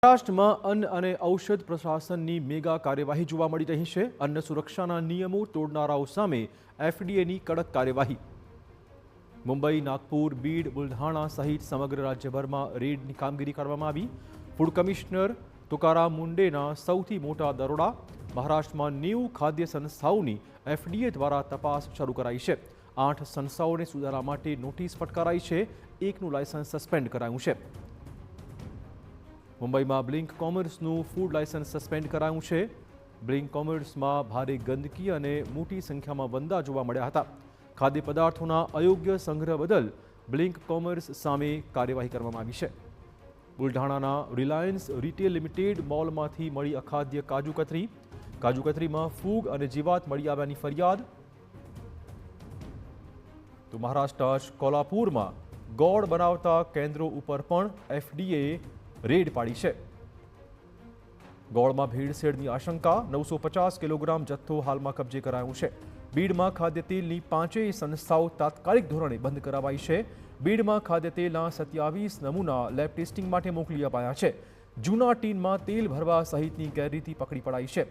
મહારાષ્ટ્રમાં અન્ન અને ઔષધ પ્રશાસનની મેગા કાર્યવાહી જોવા મળી રહી છે। અન્ન સુરક્ષાના નિયમો તોડનારાઓ સામે એફડીએની કડક કાર્યવાહી। મુંબઈ, નાગપુર, બીડ, બુલઢાણા સહિત સમગ્ર રાજ્યભરમાં રેડની કામગીરી કરવામાં આવી। ફૂડ કમિશનર તુકારામ મુંડેના સૌથી મોટા દરોડા। મહારાષ્ટ્રમાં 90 ખાદ્ય સંસ્થાઓની એફડીએ દ્વારા તપાસ શરૂ કરાઈ છે। 8 સંસ્થાઓને સુધારા માટે નોટિસ ફટકારાઈ છે। એકનું લાયસન્સ સસ્પેન્ડ કરાયું છે। મુંબઈમાં બ્લિંક કોમર્સનું ફૂડ લાયસન્સ સસ્પેન્ડ કરાયું છે। બ્લિંક કોમર્સમાં ભારે ગંદકી અને મોટી સંખ્યામાં વંદા જોવા મળ્યા હતા। ખાદ્ય પદાર્થોના અયોગ્ય સંગ્રહ બદલ બ્લિંક કોમર્સ સામે કાર્યવાહી કરવામાં આવી છે। બુલઢાણાના રિલાયન્સ રિટેલ લિમિટેડ મોલમાંથી મળી અખાદ્ય કાજુ કતરી। કાજુ કતરીમાં ફૂગ અને જીવાત મળી આવ્યાની ફરિયાદ। તો મહારાષ્ટ્ર કોલ્હાપુરમાં ગોળ બનાવતા કેન્દ્રો ઉપર પણ એફડીએ રેડ પાડી છે। ગોળમાં ભેળસેળની આશંકા। 950 કિલોગ્રામ જથ્થો હાલમાં કબજે કરાયો છે। બીડમાં ખાદ્ય તેલની 5 સંસ્થાઓ તાત્કાલિક ધોરણે બંધ કરાવાઈ છે। બીડમાં ખાદ્ય તેલના 27 નમૂના લેબ ટેસ્ટિંગ માટે મોકલી અપાયા છે। જૂના ટીનમાં તેલ ભરવા સહિતની ગેરરીતિ પકડી પડાઈ છે।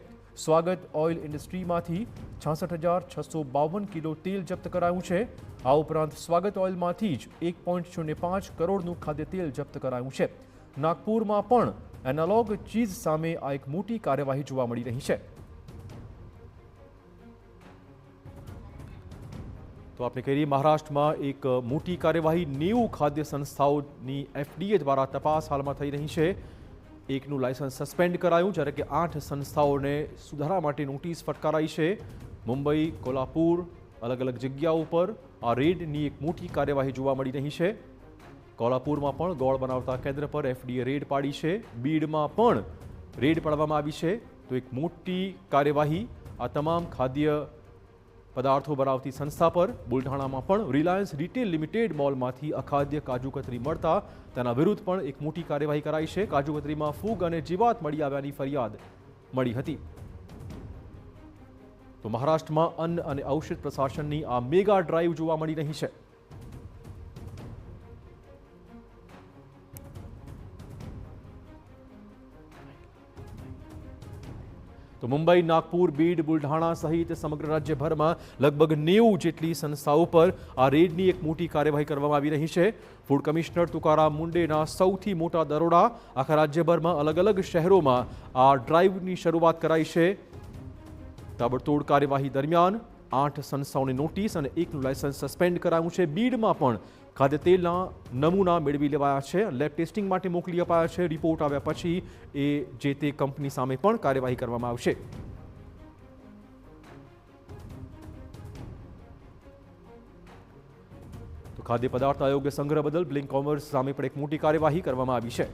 સ્વાગત ઓઇલ ઇન્ડસ્ટ્રીમાંથી 66,652 કિલો તેલ જપ્ત કરાયું છે। આ ઉપરાંત સ્વાગત ઓઇલમાંથી જ 1.05 કરોડનું ખાદ્ય તેલ જપ્ત કરાયું છે। નાગપુરમાં પણ એનાલોગ ચીઝ સામે આ એક મોટી કાર્યવાહી જોવા મળી રહી છે। તો આપણે કહીએ મહારાષ્ટ્રમાં એક મોટી કાર્યવાહી। 90 ખાદ્ય સંસ્થાઓની એફડીએ દ્વારા તપાસ હાલમાં થઈ રહી છે। એકનું લાયસન્સ સસ્પેન્ડ કરાયું જ્યારે કે 8 સંસ્થાઓને સુધારા માટે નોટિસ ફટકારાઈ છે। મુંબઈ, કોલ્હાપુર અલગ અલગ જગ્યાઓ પર આ રેડની એક મોટી કાર્યવાહી જોવા મળી રહી છે। કોલ્હાપુરમાં પણ ગોળ બનાવતા કેન્દ્ર પર એફડીએ રેડ પાડી છે। બીડમાં પણ રેડ પાડવામાં આવી છે। તો એક મોટી કાર્યવાહી આ તમામ ખાદ્ય પદાર્થો બનાવતી સંસ્થા પર। બુલઢાણામાં પણ રિલાયન્સ રિટેલ લિમિટેડ મોલમાંથી અખાદ્ય કાજુ કતરી મળતા તેના વિરુદ્ધ પણ એક મોટી કાર્યવાહી કરાઈ છે। કાજુ કતરીમાં ફૂગ અને જીવાત મળી આવ્યાની ફરિયાદ મળી હતી। તો મહારાષ્ટ્રમાં અન્ન અને ઔષધ પ્રશાસનની આ મેગા ડ્રાઈવ જોવા મળી રહી છે। તો મુંબઈ, નાગપુર, બીડ, બુલઢાણા સહિત સમગ્ર રાજ્યભરમાં લગભગ 90 જેટલી સંસ્થાઓ પર આ રેડની એક મોટી કાર્યવાહી કરવામાં આવી રહી છે। ફૂડ કમિશનર તુકારામ મુંડેના સૌથી મોટા દરોડા। આખા રાજ્યભરમાં અલગ અલગ શહેરોમાં આ ડ્રાઈવની શરૂઆત કરાઈ છે। તાબડતોડ કાર્યવાહી દરમિયાન 8 સંસ્થાઓને નોટિસ અને એકનું લાયસન્સ સસ્પેન્ડ કરાયું છે। બીડમાં પણ ખાદ્ય તેલના નમૂના મેળવી લેવાયા છે। લેબ ટેસ્ટિંગ માટે મોકલી અપાયા છે। રિપોર્ટ આવ્યા પછી એ જે તે કંપની સામે પણ કાર્યવાહી કરવામાં આવશે। તો ખાદ્ય પદાર્થ અયોગ્ય સંગ્રહ બદલ બ્લિંક કોમર્સ સામે પણ એક મોટી કાર્યવાહી કરવામાં આવી છે।